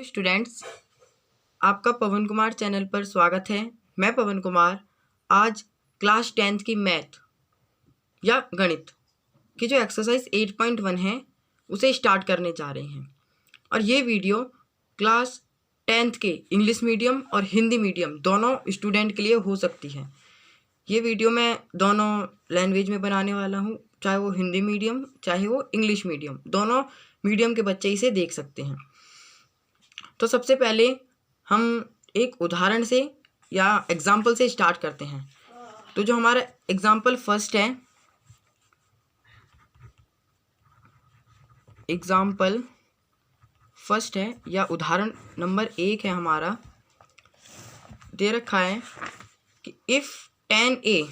Students, आपका पवन Kumar channel पर स्वागत है। मैं पवन कुमार आज क्लास 10th की मैथ या गणित की जो एक्सरसाइज 8.1 है उसे स्टार्ट करने जा रहे हैं। और ये वीडियो क्लास 10th के इंग्लिश मीडियम और हिंदी मीडियम दोनों स्टूडेंट के लिए हो सकती है। ये वीडियो मैं दोनों लैंग्वेज में बनाने वाला हूँ, चाहे वो हिंदी मीडियम चाहे वो इंग्लिश मीडियम, दोनों मीडियम के बच्चे इसे देख सकते हैं। तो सबसे पहले हम एक उदाहरण से या एग्जाम्पल से स्टार्ट करते हैं। तो जो हमारा एग्जाम्पल फर्स्ट है या उदाहरण नंबर 1 है, हमारा दे रखा है कि इफ़ 10a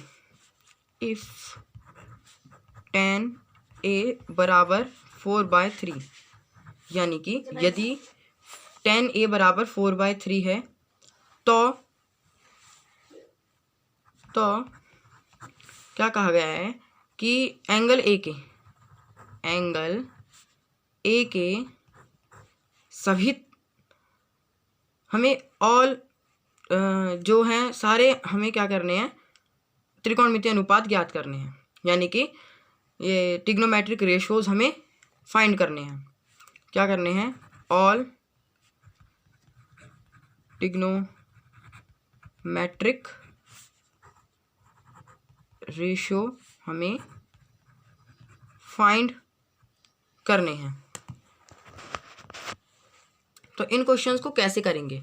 बराबर 4/3, यानी कि यदि 10a बराबर 4/3 है तो क्या कहा गया है कि एंगल ए के सभी हमें ऑल जो हैं सारे हमें क्या करने हैं, त्रिकोणमितीय अनुपात ज्ञात करने हैं, यानी कि ये ट्रिग्नोमेट्रिक रेशोज हमें फाइंड करने हैं। क्या करने हैं? ऑल ट्रिग्नोमेट्रिक रेशो हमें फाइंड करने हैं। तो इन क्वेश्चंस को कैसे करेंगे?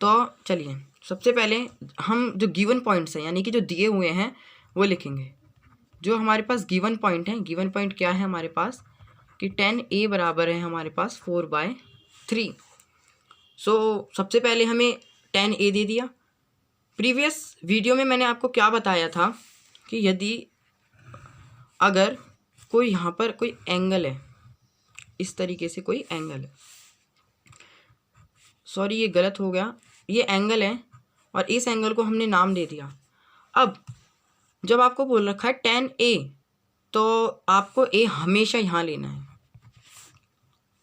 तो चलिए सबसे पहले हम जो गिवन पॉइंट्स हैं, यानी कि जो दिए हुए हैं वो लिखेंगे। जो हमारे पास गिवन पॉइंट है, गिवन पॉइंट क्या है हमारे पास कि 10a बराबर है हमारे पास 4/3। सो सबसे पहले हमें 10a दे दिया। प्रीवियस वीडियो में मैंने आपको क्या बताया था कि यदि अगर कोई यहाँ पर कोई एंगल है, इस तरीके से कोई एंगल है, सॉरी ये गलत हो गया, ये एंगल है और इस एंगल को हमने नाम दे दिया। अब जब आपको बोल रखा है 10a, तो आपको a हमेशा यहाँ लेना है।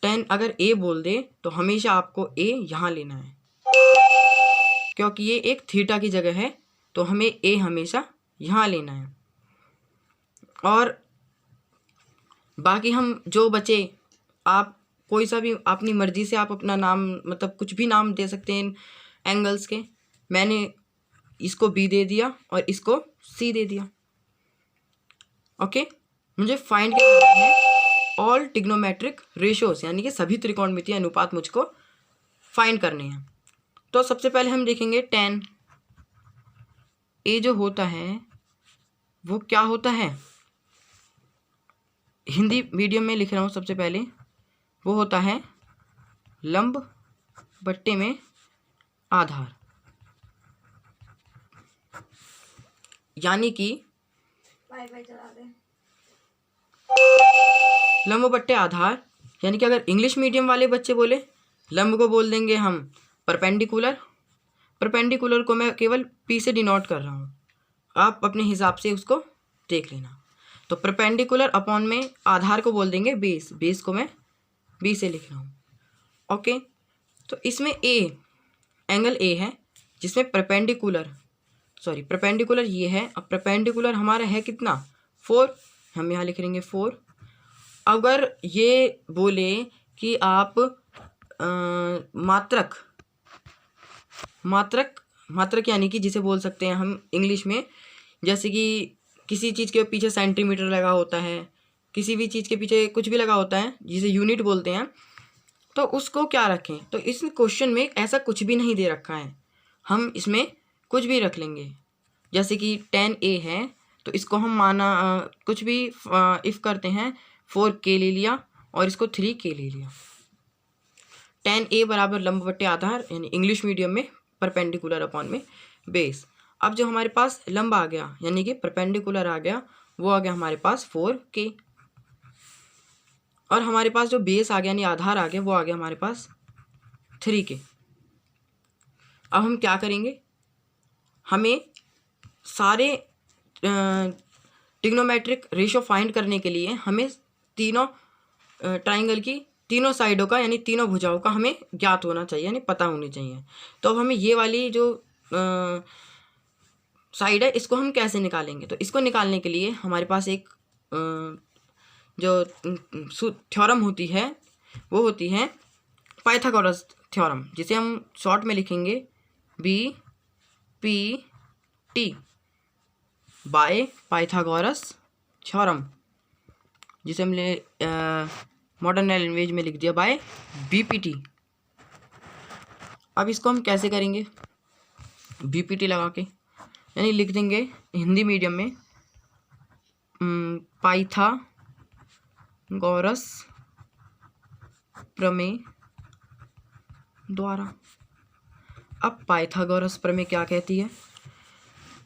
10 अगर a बोल दे तो हमेशा आपको a यहाँ लेना है, क्योंकि ये एक थीटा की जगह है, तो हमें a हमेशा यहाँ लेना है। और बाकी हम जो बचे, आप कोई सा भी अपनी मर्जी से आप अपना नाम, मतलब कुछ भी नाम दे सकते हैं एंगल्स के। मैंने इसको b दे दिया और इसको c दे दिया। ओके, मुझे फाइंड करना है ऑल ट्रिग्नोमेट्रिक रेशोज, यानी कि सभी त्रिकोणमितीय अनुपात मुझको फाइंड करने हैं। तो सबसे पहले हम देखेंगे 10a जो होता है वो क्या होता है, हिंदी मीडियम में लिख रहा हूँ। सबसे पहले वो होता है लंब बट्टे में आधार, यानी कि लंब बट्टे आधार, यानी कि अगर इंग्लिश मीडियम वाले बच्चे बोले लंब को बोल देंगे हम परपेंडिकुलर। परपेंडिकुलर को मैं केवल p से डिनोट कर रहा हूँ, आप अपने हिसाब से उसको देख लेना। तो परपेंडिकुलर अपॉन में आधार को बोल देंगे बेस, बेस को मैं b से लिख रहा हूँ। ओके, तो इसमें a एंगल a है जिसमें परपेंडिकुलर ये है। अब परपेंडिकुलर हमारा है कितना, 4, हम यहाँ लिख लेंगे 4। अगर ये बोले कि आप मात्रक यानी कि जिसे बोल सकते हैं हम इंग्लिश में, जैसे कि किसी चीज़ के पीछे सेंटीमीटर लगा होता है, किसी भी चीज़ के पीछे कुछ भी लगा होता है जिसे यूनिट बोलते हैं, तो उसको क्या रखें। तो इस क्वेश्चन में ऐसा कुछ भी नहीं दे रखा है, हम इसमें कुछ भी रख लेंगे। जैसे कि 10a है तो इसको हम माना कुछ भी इफ़ करते हैं 4k ले लिया और इसको 3k ले लिया। 10a बराबर लंब बट्टे आधार, यानी इंग्लिश मीडियम में परपेंडिकुलर अपॉन में बेस। अब जो हमारे पास लंब आ गया, यानी कि परपेंडिकुलर आ गया, वो आ गया हमारे पास 4k, और हमारे पास जो बेस आ गया यानी आधार आ गया वो आ गया हमारे पास 3k। अब हम क्या करेंगे, हमें सारे ट्रिग्नोमेट्रिक रेशो फाइंड करने के लिए हमें तीनों ट्राइंगल की तीनों साइडों का यानी तीनों भुजाओं का हमें ज्ञात होना चाहिए, यानी पता होनी चाहिए। तो अब हमें ये वाली जो साइड है इसको हम कैसे निकालेंगे? तो इसको निकालने के लिए हमारे पास एक जो थ्योरम होती है वो होती है पाइथागोरस थ्योरम, जिसे हम शॉर्ट में लिखेंगे BPT बाय पाइथागोरस थ्योरम, जिसे हमने मॉडर्न लैंग्वेज में लिख दिया बाय BPT। अब इसको हम कैसे करेंगे? BPT लगा के यानी लिख देंगे हिंदी मीडियम में पाइथागोरस प्रमेय द्वारा। अब पाइथागोरस प्रमेय क्या कहती है?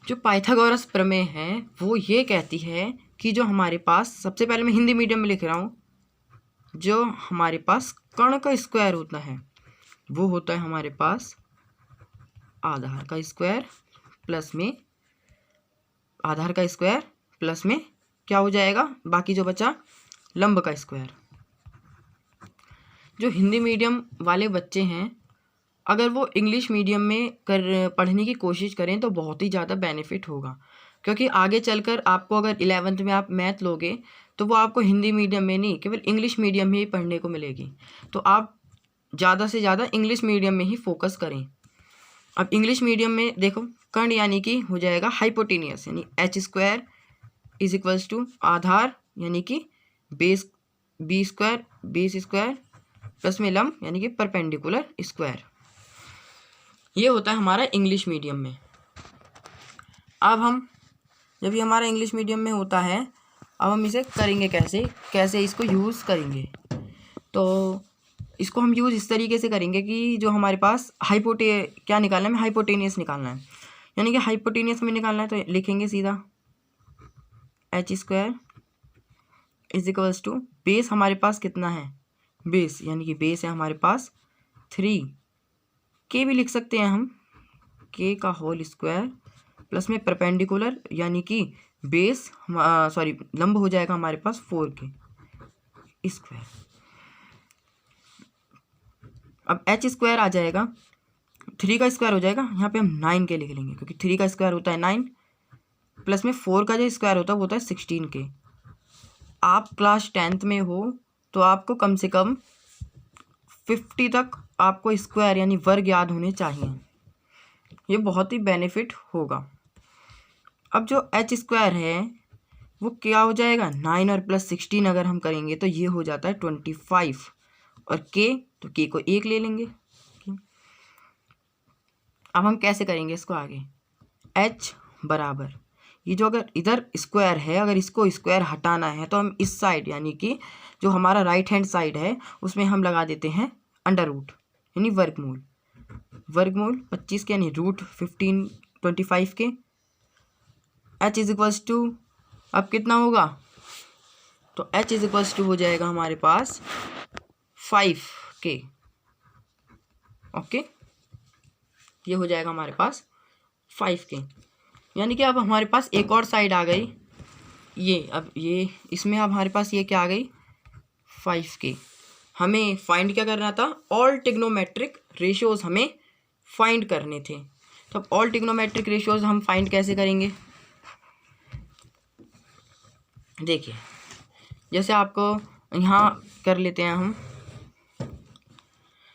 जो पाइथागोरस प्रमेय है वो ये कहती है कि जो हमारे पास, सबसे पहले मैं हिंदी मीडियम में लिख रहा हूँ, जो हमारे पास कर्ण का स्क्वायर होता है वो होता है हमारे पास आधार का स्क्वायर प्लस में, आधार का स्क्वायर प्लस में क्या हो जाएगा बाकी जो बचा, लंब का स्क्वायर। जो हिंदी मीडियम वाले बच्चे हैं अगर वो इंग्लिश मीडियम में पढ़ने की कोशिश करें तो बहुत ही ज़्यादा बेनिफिट होगा, क्योंकि आगे चलकर आपको अगर 11th में आप मैथ लोगे तो वो आपको हिंदी मीडियम में नहीं केवल इंग्लिश मीडियम में ही पढ़ने को मिलेगी। तो आप ज़्यादा से ज़्यादा इंग्लिश मीडियम में ही फोकस करें। अब इंग्लिश मीडियम में देखो कर्ण यानी कि हो जाएगा हाइपोटेनियस, यानी h² इज इक्वल्स टू आधार यानी कि बेस बेस स्क्वायर प्लस में लंब यानी कि परपेंडिकुलर स्क्वायर। ये होता है हमारा इंग्लिश मीडियम में। अब हम जब ये हमारा इंग्लिश मीडियम में होता है, अब हम इसे करेंगे कैसे इसको यूज़ करेंगे? तो इसको हम यूज़ इस तरीके से करेंगे कि जो हमारे पास क्या निकालना है, हमें हाइपोटेनियस निकालना है, यानी कि हाइपोटेनियस में निकालना है तो लिखेंगे सीधा h² is equals to base हमारे पास कितना है, बेस यानी कि बेस है हमारे पास 3, के भी लिख सकते हैं हम, के का होल स्क्वायर प्लस में परपेंडिकुलर यानी कि बेस लंब हो जाएगा हमारे पास 4 के स्क्वायर। अब h² आ जाएगा, 3 का स्क्वायर हो जाएगा, यहाँ पे हम 9 के लिख लेंगे क्योंकि 3 का स्क्वायर होता है 9 प्लस में 4 का जो स्क्वायर होता है वो होता है 16 के। आप क्लास 10th में हो तो आपको कम से कम 50 तक आपको स्क्वायर यानी वर्ग याद होने चाहिए, ये बहुत ही बेनिफिट होगा। अब जो h² है वो क्या हो जाएगा, 9 और प्लस 16 अगर हम करेंगे तो ये हो जाता है 25, और तो के को 1 ले लेंगे। अब हम कैसे करेंगे इसको आगे, h बराबर ये जो अगर इधर स्क्वायर है, अगर इसको स्क्वायर हटाना है तो हम इस साइड यानी कि जो हमारा राइट हैंड साइड है उसमें हम लगा देते हैं अंडर रूट यानी वर्गमूल 25 के यानी रूट 25 के। h इज इक्वल्स टू अब कितना होगा, तो h इज इक्वल्स टू हो जाएगा हमारे पास 5 के। ओके, ये हो जाएगा हमारे पास 5 के, यानी कि अब हमारे पास एक और साइड आ गई ये इसमें अब हमारे पास ये क्या आ गई 5 के। हमें फाइंड क्या करना था, ऑल ट्रिग्नोमेट्रिक रेशियोज हमें फाइंड करने थे। तो अब ऑल ट्रिग्नोमेट्रिक रेशियोज हम फाइंड कैसे करेंगे, देखिए जैसे आपको यहाँ कर लेते हैं हम।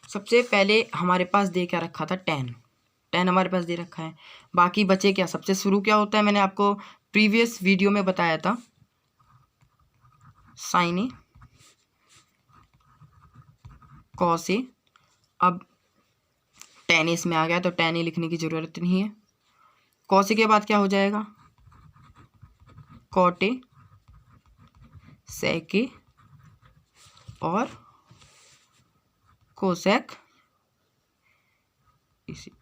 सबसे पहले हमारे पास दे क्या रखा था, 10 हमारे पास दे रखा है। बाकी बचे क्या, सबसे शुरू क्या होता है, मैंने आपको प्रीवियस वीडियो में बताया था साइन ए कॉस ए। अब 10 इसमें आ गया तो 10 लिखने की ज़रूरत नहीं है। कॉस ए के बाद क्या हो जाएगा, कॉट ए, सेक ए और कोसेक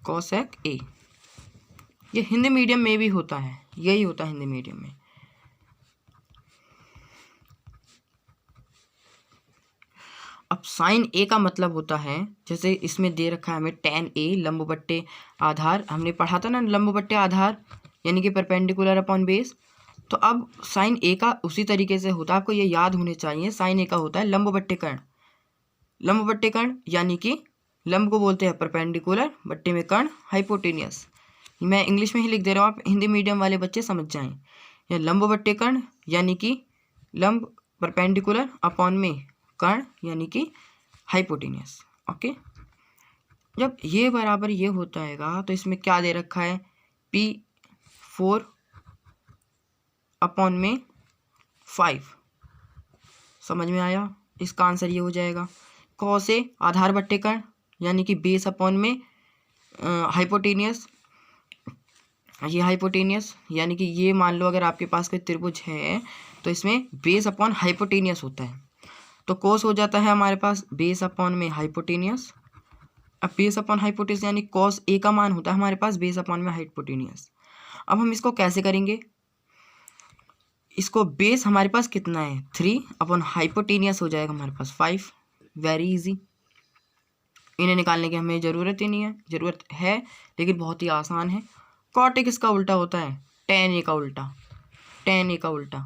कोसेक ए। ये हिंदी मीडियम में भी होता है, यही होता है हिंदी मीडियम में। अब साइन ए का मतलब होता है, जैसे इसमें दे रखा है हमें tan a लंब बट्टे आधार, हमने पढ़ा था ना लंब बट्टे आधार यानी कि परपेंडिकुलर अपॉन बेस। तो अब साइन ए का उसी तरीके से होता है, आपको ये याद होने चाहिए। साइन ए का होता है लंब बट्टे कर्ण, लंब बट्टे कर्ण यानी कि लंब को बोलते हैं परपेंडिकुलर, बट्टे में कर्ण हाइपोटेनियस। मैं इंग्लिश में ही लिख दे रहा हूँ, आप हिंदी मीडियम वाले बच्चे समझ जाएं। यह लंब बट्टे कर्ण यानी कि लंब परपेंडिकुलर अपॉन में कर्ण यानी कि हाइपोटेनियस। ओके, जब ये बराबर ये होता है तो इसमें क्या दे रखा है, P4 अपॉन में 5। समझ में आया? इसका आंसर ये हो जाएगा। कॉस ए आधार बट्टे कर्ण यानी कि बेस अपॉन में हाइपोटेनियस, ये हाइपोटेनियस यानी कि ये मान लो अगर आपके पास कोई त्रिभुज है तो इसमें बेस अपॉन हाइपोटेनियस होता है, तो कोस हो जाता है हमारे पास बेस अपॉन में हाइपोटेनियस। अब बेस अपॉन हाइपोटेनियस यानी कॉस ए का मान होता है हमारे पास बेस अपॉन में हाइपोटेनियस। अब हम इसको कैसे करेंगे, इसको बेस हमारे पास कितना है 3 अपॉन हाइपोटेनियस हो जाएगा हमारे पास 5। वेरी इजी, इन्हें निकालने की हमें ज़रूरत ही नहीं है, ज़रूरत है लेकिन बहुत ही आसान है। कॉट ए किसका उल्टा होता है, tan ए का उल्टा, tan ए का उल्टा।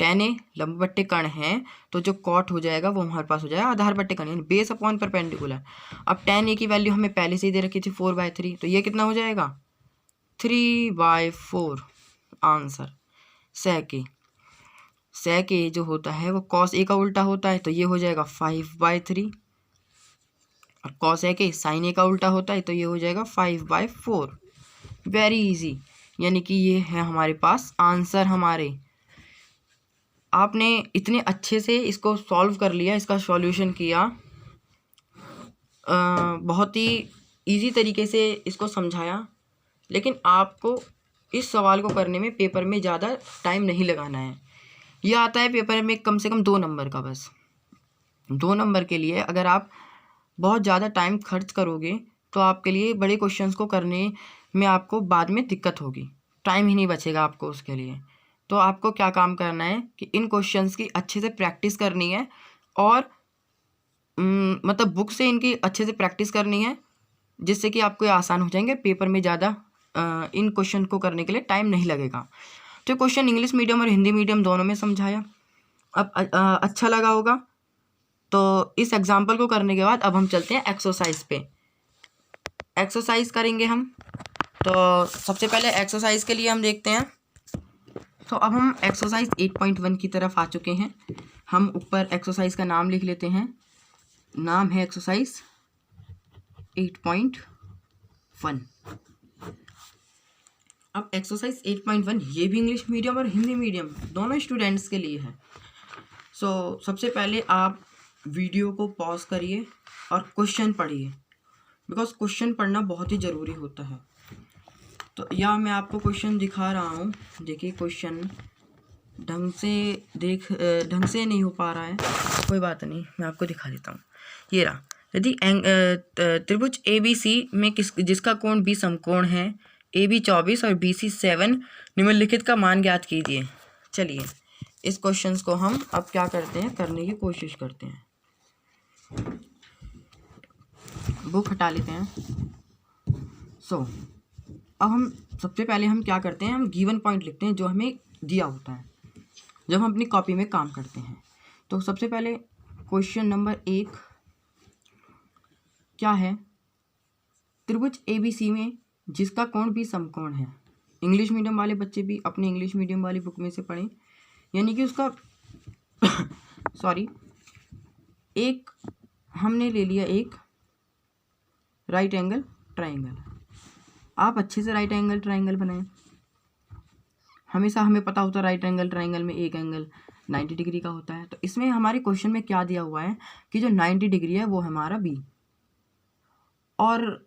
tan ए लंब बट्टे कर्ण है तो जो कॉट हो जाएगा वो हमारे पास हो जाएगा आधार बट्टे कर्ण यानी बेस अपॉन परपेंडिकुलर। अब tan ए की वैल्यू हमें पहले से ही दे रखी थी 4/3, तो ये कितना हो जाएगा 3/4 आंसर। sec ए जो होता है वो cos ए का उल्टा होता है तो ये हो जाएगा 5/3, और cos ए के sin ए का उल्टा होता है तो ये हो जाएगा 5/4। वेरी इजी, यानी कि ये है हमारे पास आंसर हमारे। आपने इतने अच्छे से इसको सॉल्व कर लिया, इसका सॉल्यूशन किया, बहुत ही इजी तरीके से इसको समझाया, लेकिन आपको इस सवाल को करने में पेपर में ज़्यादा टाइम नहीं लगाना है। यह आता है पेपर में कम से कम 2 नंबर का, बस 2 नंबर के लिए अगर आप बहुत ज़्यादा टाइम खर्च करोगे तो आपके लिए बड़े क्वेश्चंस को करने में आपको बाद में दिक्कत होगी, टाइम ही नहीं बचेगा आपको उसके लिए। तो आपको क्या काम करना है कि इन क्वेश्चंस की अच्छे से प्रैक्टिस करनी है, और मतलब बुक से इनकी अच्छे से प्रैक्टिस करनी है, जिससे कि आपको ये आसान हो जाएंगे, पेपर में ज़्यादा इन क्वेश्चन को करने के लिए टाइम नहीं लगेगा। तो क्वेश्चन इंग्लिश मीडियम और हिंदी मीडियम दोनों में समझाया। अब अच्छा लगा होगा। तो इस एग्जाम्पल को करने के बाद अब हम चलते हैं एक्सरसाइज पे। एक्सरसाइज करेंगे हम। तो सबसे पहले एक्सरसाइज के लिए हम देखते हैं, तो अब हम एक्सरसाइज 8.1 की तरफ आ चुके हैं। हम ऊपर एक्सरसाइज का नाम लिख लेते हैं, नाम है एक्सरसाइज 8.1। अब एक्सरसाइज 8.1 ये भी इंग्लिश मीडियम और हिंदी मीडियम दोनों स्टूडेंट्स के लिए है। सो सबसे पहले आप वीडियो को पॉज करिए और क्वेश्चन पढ़िए, बिकॉज क्वेश्चन पढ़ना बहुत ही ज़रूरी होता है। तो या मैं आपको क्वेश्चन दिखा रहा हूँ, देखिए क्वेश्चन ढंग से नहीं हो पा रहा है, कोई बात नहीं, मैं आपको दिखा देता हूँ। ये रहा, यदि त्रिभुज ABC में जिसका कोण B समकोण है, AB 24 और BC 7, निम्नलिखित का मान ज्ञात कीजिए। चलिए इस क्वेश्चंस को हम अब क्या करते हैं, करने की कोशिश करते हैं। बुक हटा लेते हैं। अब हम सबसे पहले हम क्या करते हैं, हम गिवन पॉइंट लिखते हैं जो हमें दिया होता है जब हम अपनी कॉपी में काम करते हैं। तो सबसे पहले क्वेश्चन नंबर 1 क्या है, त्रिभुज ABC में जिसका कोण भी समकोण है। इंग्लिश मीडियम वाले बच्चे भी अपने इंग्लिश मीडियम वाली बुक में से पढ़ें, यानी कि उसका एक हमने ले लिया एक राइट एंगल ट्राइंगल। आप अच्छे से राइट एंगल ट्राइंगल बनाएं। हमेशा हमें पता होता है राइट एंगल ट्राइंगल में एक एंगल 90 डिग्री का होता है। तो इसमें हमारे क्वेश्चन में क्या दिया हुआ है कि जो 90 डिग्री है वो हमारा B। और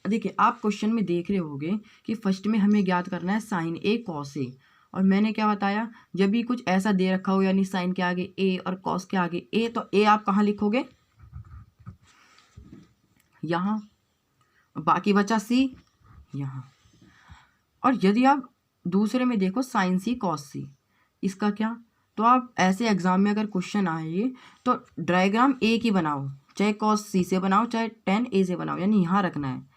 देखिए आप क्वेश्चन में देख रहे होंगे कि फर्स्ट में हमें ज्ञात करना है साइन A कॉस A, और मैंने क्या बताया, जब भी कुछ ऐसा दे रखा हो यानी साइन के आगे A और कॉस के आगे A, तो A आप कहाँ लिखोगे, यहाँ, बाकी बचा C यहाँ। और यदि आप दूसरे में देखो साइन C कॉस C, इसका क्या, तो आप ऐसे एग्जाम में अगर क्वेश्चन आए तो डायग्राम एक ही बनाओ, चाहे कॉस C से बनाओ चाहे tan A से बनाओ, यानी यहाँ रखना है।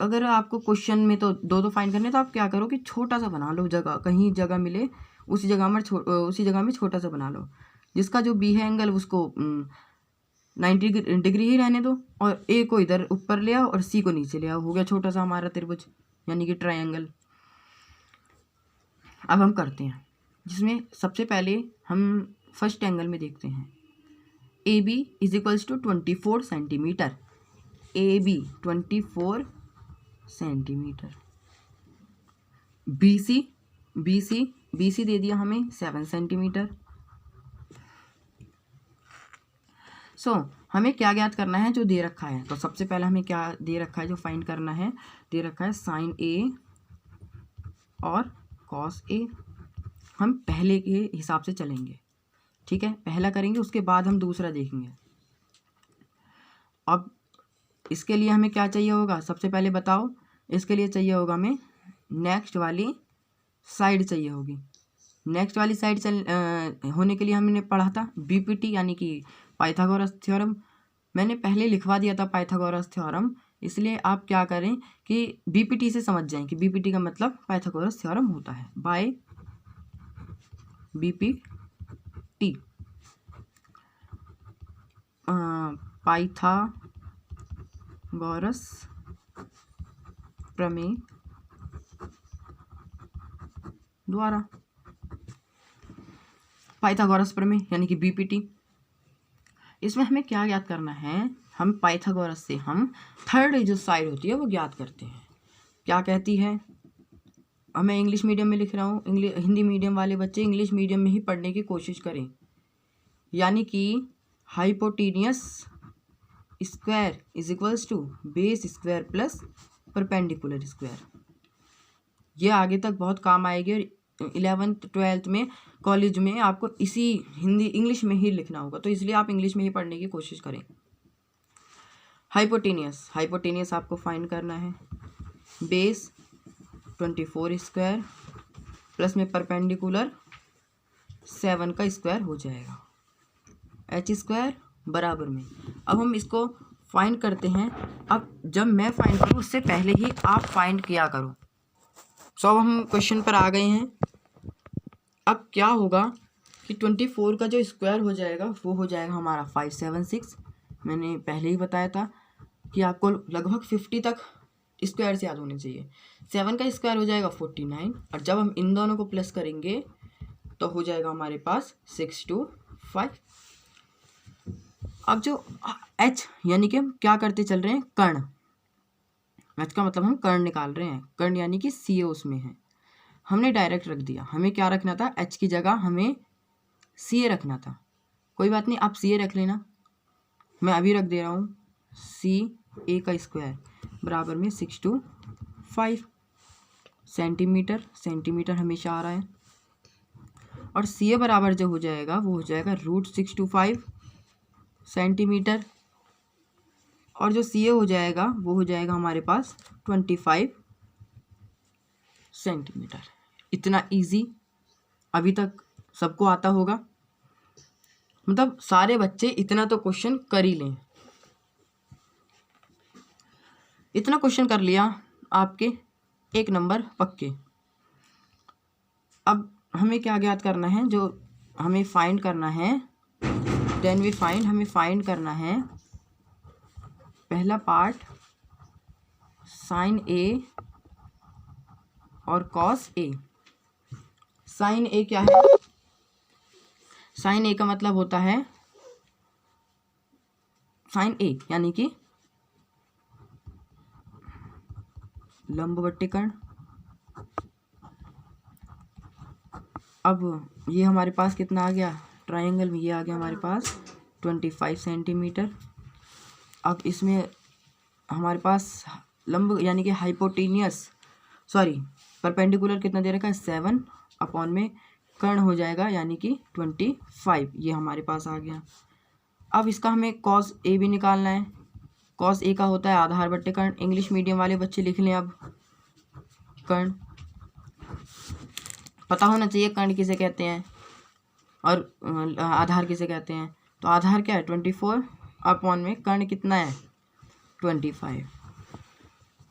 अगर आपको क्वेश्चन में तो दो फाइंड करने, तो आप क्या करो कि छोटा सा बना लो, जगह कहीं जगह मिले उसी जगह में छोटा सा बना लो। जिसका जो B है एंगल उसको 90 डिग्री ही रहने दो और ए को इधर ऊपर ले आओ और सी को नीचे ले आओ, हो गया छोटा सा हमारा त्रिभुज यानी कि ट्रायंगल। अब हम करते हैं, जिसमें सबसे पहले हम फर्स्ट एंगल में देखते हैं A B is equals to 24 centimetre. A B 24 centimetre. B C दे दिया हमें 7 सेंटीमीटर। हमें क्या ज्ञात करना है, जो दे रखा है। तो सबसे पहले हमें क्या दे रखा है, जो फाइंड करना है, दे रखा है साइन ए और कॉस ए। हम पहले के हिसाब से चलेंगे, ठीक है, पहला करेंगे उसके बाद हम दूसरा देखेंगे। अब इसके लिए हमें क्या चाहिए होगा, सबसे पहले बताओ। इसके लिए चाहिए होगा हमें नेक्स्ट वाली साइड चाहिए होगी। नेक्स्ट वाली साइड होने के लिए हमने पढ़ा था बीपीटी यानी कि पाइथागोरस थ्योरम। मैंने पहले लिखवा दिया था पाइथागोरस थ्योरम, इसलिए आप क्या करें कि बीपीटी से समझ जाएं कि बीपीटी का मतलब पाइथागोरस थ्योरम होता है। बाय बीपीटी पाइथागोरस प्रमेय द्वारा, पाइथागोरस प्रमेय यानी कि बीपीटी। इसमें हमें क्या ज्ञात करना है, हम पाइथागोरस से हम थर्ड जो साइड होती है वो ज्ञात करते हैं। क्या कहती है, मैं इंग्लिश मीडियम में लिख रहा हूँ, हिंदी मीडियम वाले बच्चे इंग्लिश मीडियम में ही पढ़ने की कोशिश करें। यानी कि hypotenuse square is equals to base square plus perpendicular square. ये आगे तक बहुत काम आएगी और 11th 12th में कॉलेज में आपको इसी हिंदी इंग्लिश में ही लिखना होगा, तो इसलिए आप इंग्लिश में ही पढ़ने की कोशिश करें। हाइपोटेनियस आपको फाइंड करना है, बेस 24 स्क्वायर प्लस में परपेंडिकुलर 7 का स्क्वायर हो जाएगा, h स्क्वायर बराबर में। अब हम इसको फाइंड करते हैं। अब जब मैं फाइंड करूँ उससे पहले ही आप फाइंड किया करो। अब हम क्वेश्चन पर आ गए हैं। अब क्या होगा कि 24 का जो स्क्वायर हो जाएगा वो हो जाएगा हमारा 576। मैंने पहले ही बताया था कि आपको लगभग 50 तक स्क्वायर से याद होने चाहिए। 7 का स्क्वायर हो जाएगा 49 और जब हम इन दोनों को प्लस करेंगे तो हो जाएगा हमारे पास 625। अब जो h यानी कि हम क्या करते चल रहे हैं, कर्ण। h का मतलब हम कर्ण निकाल रहे हैं, कर्ण यानी कि सी उसमें है, हमने डायरेक्ट रख दिया। हमें क्या रखना था, h की जगह हमें सी रखना था। कोई बात नहीं, आप सी रख लेना, मैं अभी रख दे रहा हूँ। सी ए का स्क्वायर बराबर में 625 सेंटीमीटर हमेशा आ रहा है। और सी ए बराबर जो हो जाएगा वो हो जाएगा √625 सेंटीमीटर। और जो सी ए हो जाएगा वो हो जाएगा हमारे पास 25 सेंटीमीटर। इतना इजी अभी तक सबको आता होगा, मतलब सारे बच्चे इतना तो क्वेश्चन कर ही लें। इतना क्वेश्चन कर लिया आपके 1 नंबर पक्के। अब हमें क्या ज्ञात करना है, जो हमें फाइंड करना है, हमें फाइंड करना है पहला पार्ट साइन ए और कॉस ए। साइन ए क्या है, साइन ए का मतलब होता है, साइन ए यानी कि लंबवती कर्ण। अब ये हमारे पास कितना आ गया, ट्रायंगल में ये आ गया हमारे पास 25 सेंटीमीटर। अब इसमें हमारे पास लंब यानी कि परपेंडिकुलर कितना दे रखा है, 7 अपॉन में कर्ण हो जाएगा यानी कि 25, ये हमारे पास आ गया। अब इसका हमें कॉस ए भी निकालना है। कॉस ए का होता है आधार बट्टे कर्ण। इंग्लिश मीडियम वाले बच्चे लिख लें। अब कर्ण पता होना चाहिए, कर्ण किसे कहते हैं और आधार किसे कहते हैं। तो आधार क्या है 24 अपॉन में कर्ण कितना है 25।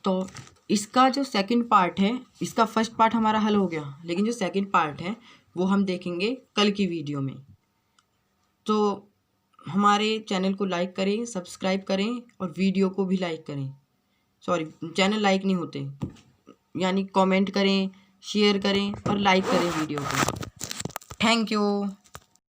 तो इसका जो सेकंड पार्ट है, इसका फर्स्ट पार्ट हमारा हल हो गया, लेकिन जो सेकंड पार्ट है वो हम देखेंगे कल की वीडियो में। तो हमारे चैनल को लाइक करें, सब्सक्राइब करें और वीडियो को भी लाइक करें। सॉरी, चैनल लाइक नहीं होते, यानी कमेंट करें, शेयर करें और लाइक करें वीडियो को। Thank you.